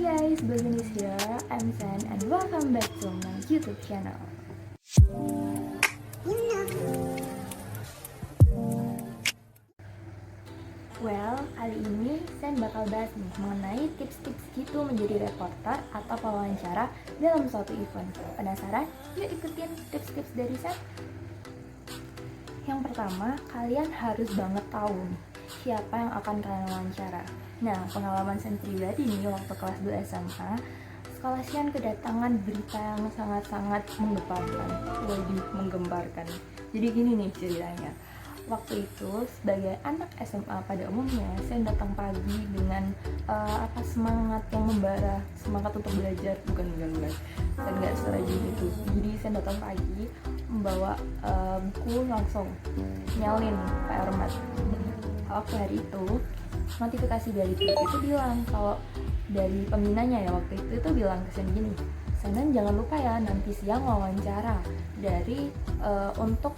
guys, Blazenis here, I'm Zen and welcome back to my YouTube channel. Well, kali ini Zen bakal bahas nih mengenai tips-tips gitu menjadi reporter atau pewawancara dalam suatu event. Penasaran? Yuk ikutin tips-tips dari Zen. Yang pertama, kalian harus banget tahu nih, siapa yang akan kalian wawancara. Nah, pengalaman Sen pribadi nih waktu kelas 2 SMA, sekolah Sen kedatangan berita yang sangat-sangat menggembarkan. Jadi gini nih ceritanya. Waktu itu sebagai anak SMA pada umumnya, Sen datang pagi dengan semangat yang membara, semangat untuk belajar, bukan. Sen nggak serajin itu. Jadi Sen datang pagi membawa buku, langsung nyalin PR Mat. Waktu hari itu notifikasi dari TV itu bilang kalau dari pembinanya ya waktu itu bilang ke Sen gini, Senan jangan lupa ya nanti siang wawancara dari untuk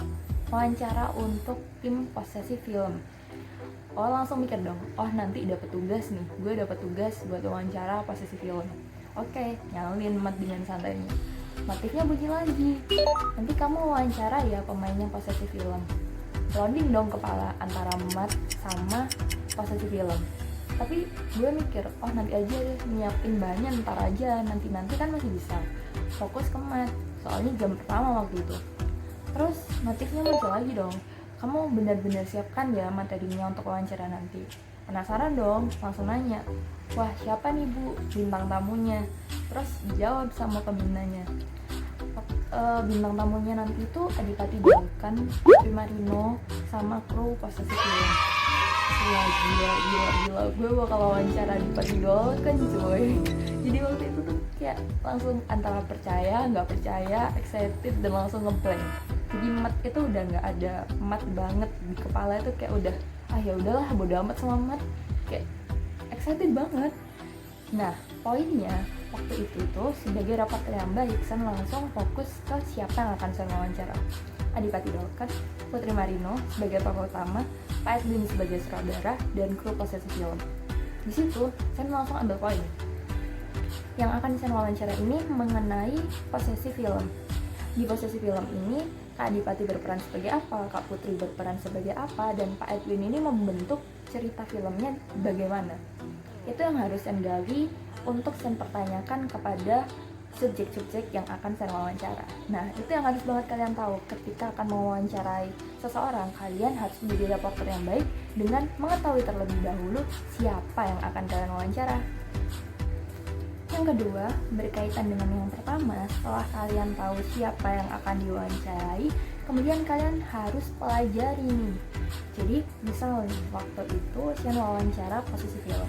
tim posesif film. Oh langsung mikir dong, oh nanti dapat tugas nih, gue dapat tugas buat wawancara posesif film. Oke, nyalin Mat dengan santainya. Motifnya bunyi lagi, nanti kamu wawancara ya pemainnya posesif film. Loading dong kepala antara Mat sama posesif film. Tapi gue mikir, oh nanti aja deh, nyiapin bahannya ntar aja, nanti kan masih bisa. Fokus ke Mat, soalnya jam pertama waktu itu. Terus motifnya muncul lagi dong, kamu benar-benar siapkan ya materinya untuk wawancara nanti. Penasaran dong, langsung nanya, wah siapa nih bu bintang tamunya? Terus dijawab sama pembinanya, bintang tamunya nanti itu Adipati Dolken, Putri Marino, sama kru posesif film. Gila, gue bakal wawancara Adipati Dolken cuy. Jadi waktu itu tuh kayak langsung antara percaya, nggak percaya, excited, dan langsung ngeblank. Jadi mat itu udah nggak ada, mat banget di kepala itu kayak udah ya udahlah bodo amat sama mat, kayak excited banget. Nah poinnya waktu itu tuh sebagai reporter yang baik, Sen langsung fokus ke siapa yang akan saya wawancara. Adipati Dolken, Putri Marino sebagai tokoh utama, Pak Edwin sebagai sutradara, dan kru posesif film. Di situ Sen langsung ambil poin. Yang akan Sen wawancara ini mengenai posesif film. Di posesif film ini Kak Adipati berperan sebagai apa, Kak Putri berperan sebagai apa, dan Pak Edwin ini membentuk cerita filmnya bagaimana. Itu yang harus Sen gali untuk Sen pertanyakan kepada subjek-subjek yang akan Sen wawancara. Nah, itu yang harus banget kalian tahu ketika akan mewawancarai seseorang. Kalian harus menjadi reporter yang baik dengan mengetahui terlebih dahulu siapa yang akan kalian wawancara. Yang kedua, berkaitan dengan yang pertama, setelah kalian tahu siapa yang akan diwawancarai, kemudian kalian harus pelajari nih. Jadi, misal nih, waktu itu Sen wawancara posesif film.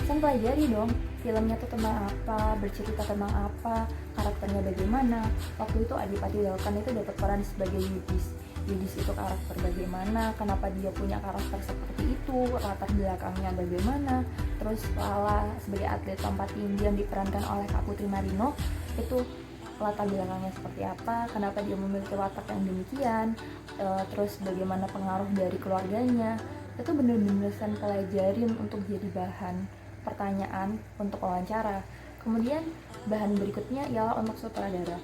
Sen pelajari dong, filmnya tuh tentang apa, bercerita tentang apa, karakternya bagaimana. Waktu itu Adipati Dolken itu dapat peran sebagai Yudis. Yudis itu karakter bagaimana, kenapa dia punya karakter seperti itu, latar belakangnya bagaimana. Terus Lala sebagai atlet lompat tinggi yang diperankan oleh Kak Putri Marino, itu latar belakangnya seperti apa, kenapa dia memiliki watak yang demikian, terus bagaimana pengaruh dari keluarganya. Itu benar-benar Sen pelajarin untuk jadi bahan pertanyaan untuk wawancara. Kemudian bahan berikutnya ialah untuk sutradara.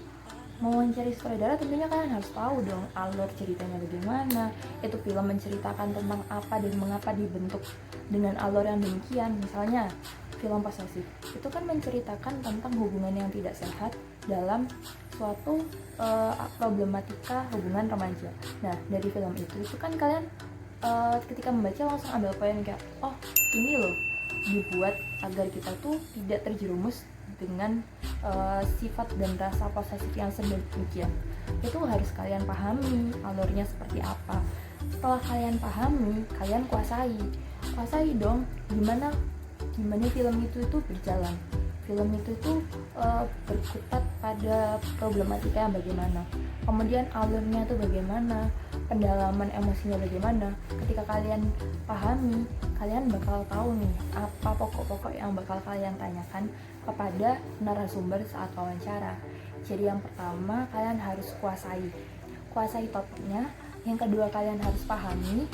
Mewawancari sutradara tentunya kalian harus tahu dong alur ceritanya bagaimana, itu film menceritakan tentang apa dan mengapa dibentuk dengan alur yang demikian. Misalnya film posesif itu kan menceritakan tentang hubungan yang tidak sehat dalam suatu problematika hubungan remaja. Nah dari film itu kan kalian ketika membaca langsung ambil poin kayak, oh ini loh dibuat agar kita tuh tidak terjerumus dengan sifat dan rasa posesif yang sedemikian. Itu harus kalian pahami alurnya seperti apa. Setelah kalian pahami, kalian kuasai dong gimana film itu berjalan. Film itu berkutat pada problematika yang bagaimana, kemudian alurnya itu bagaimana, pendalaman emosinya bagaimana. Ketika kalian pahami, kalian bakal tahu nih apa pokok-pokok yang bakal kalian tanyakan kepada narasumber saat wawancara. Jadi yang pertama kalian harus kuasai topiknya, yang kedua kalian harus pahami,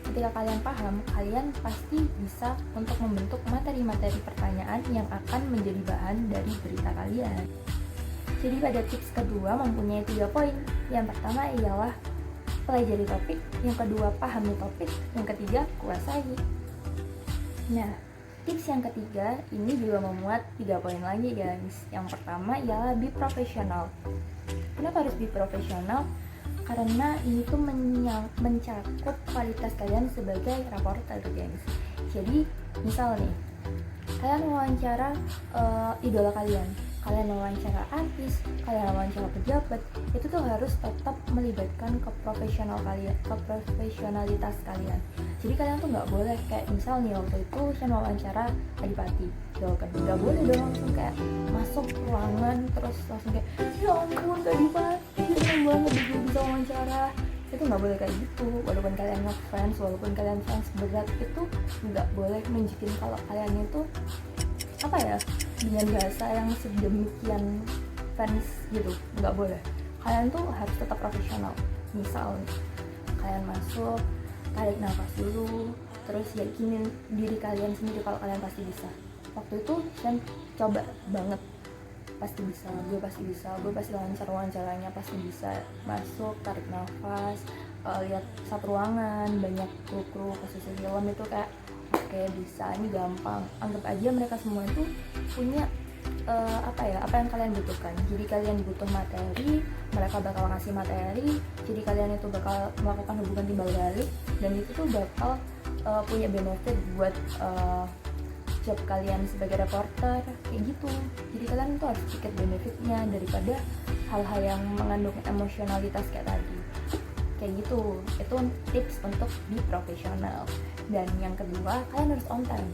ketika kalian paham, kalian pasti bisa untuk membentuk materi-materi pertanyaan yang akan menjadi bahan dari berita kalian. Jadi pada tips kedua mempunyai 3 poin. Yang pertama ialah pelajari topik, yang kedua pahami topik, yang ketiga kuasai. Nah, tips yang ketiga ini juga memuat 3 poin lagi guys. Yang pertama ialah be profesional. Kenapa harus be profesional? Karena ini tuh mencakup kualitas kalian sebagai reporter guys. Jadi misal nih, kalian wawancara idola kalian wawancara artis, kalian wawancara pejabat, itu tuh harus tetap melibatkan keprofesionalitas kalian. Jadi kalian tuh nggak boleh kayak misal nih waktu itu saya wawancara Adipati, nggak boleh dong langsung kayak masuk ruangan terus langsung kayak ya ampun Adipati seneng banget bisa wawancara. Itu nggak boleh kayak gitu. Walaupun kalian ngefans, walaupun kalian fans berat, itu nggak boleh nunjukin kalau kalian itu apa ya, dengan bahasa yang sedemikian fans gitu. Nggak boleh. Kalian tuh harus tetap profesional. Misal kalian masuk, tarik nafas dulu, terus yakinin diri kalian sendiri kalau kalian pasti bisa. Waktu itu saya coba banget, pasti bisa, gue pasti wawancaranya pasti bisa. Masuk, tarik nafas, lihat satu ruangan, banyak kru posisi film itu kayak oke, bisa, ini gampang. Anggap aja mereka semua itu punya apa yang kalian butuhkan. Jadi kalian butuh materi, mereka bakal ngasih materi. Jadi kalian itu bakal melakukan hubungan timbal balik, dan itu tuh bakal punya benefit buat job kalian sebagai reporter kayak gitu. Jadi kalian tuh harus pikir benefitnya daripada hal-hal yang mengandung emosionalitas kayak tadi. Kayak gitu. Itu tips untuk di profesional. Dan yang kedua, kalian harus on time.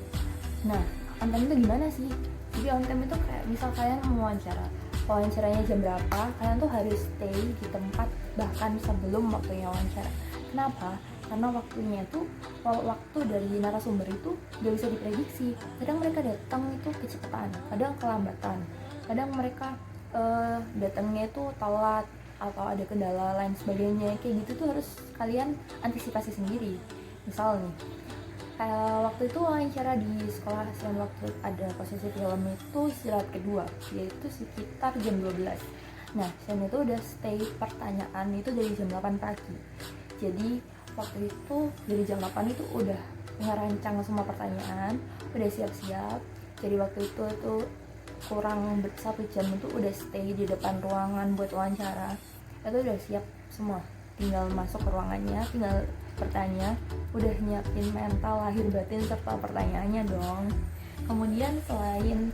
Nah, on time itu gimana sih? Jadi on time itu kayak misal kalian mau wawancaranya jam berapa, kalian tuh harus stay di tempat bahkan sebelum waktunya wawancara. Kenapa? Karena waktunya itu, waktu dari narasumber itu gak bisa diprediksi. Kadang mereka datang itu kecepatan, kadang kelambatan, kadang mereka datangnya itu telat atau ada kendala lain sebagainya. Kayak gitu tuh harus kalian antisipasi sendiri. Misal nih, waktu itu wawancara di sekolah Sen, waktu ada posisi film itu istirahat kedua, yaitu sekitar jam 12. Nah, Sen itu udah stay pertanyaan itu dari jam 8 pagi. Jadi waktu itu dari jam 8 itu udah ngerancang semua pertanyaan, udah siap-siap. Jadi waktu itu tuh kurang 1 jam itu udah stay di depan ruangan buat wawancara. Itu udah siap semua, tinggal masuk ke ruangannya, tinggal bertanya, udah nyiapin mental, lahir batin serta pertanyaannya dong. Kemudian selain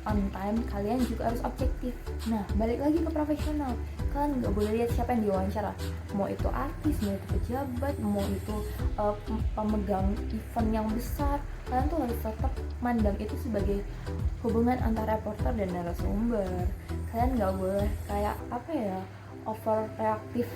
on time, kalian juga harus objektif. Nah, balik lagi ke profesional, kalian nggak boleh lihat siapa yang diwawancara, mau itu artis, mau itu pejabat, mau itu pemegang event yang besar. Kalian tuh harus tetap mandang itu sebagai hubungan antara reporter dan narasumber. Kalian nggak boleh kayak overreaktif.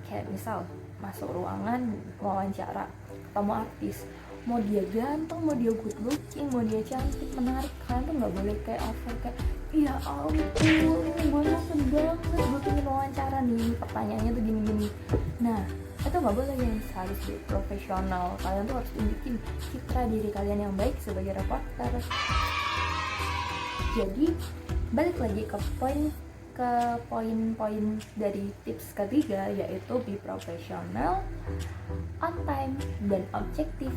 Kayak misal masuk ruangan wawancara ketemu artis, mau dia ganteng, mau dia good looking, mau dia cantik, menarik, kalian tuh nggak boleh kayak kayak iya ampun ini gue langsung banget, gue pengen wawancara nih, pertanyaannya tuh gini-gini. Nah, itu nggak boleh guys, harus di profesional. Kalian tuh harus tunjukin citra diri kalian yang baik sebagai reporter. Jadi balik lagi ke poin-poin dari tips ketiga, yaitu be profesional, on time, dan objektif.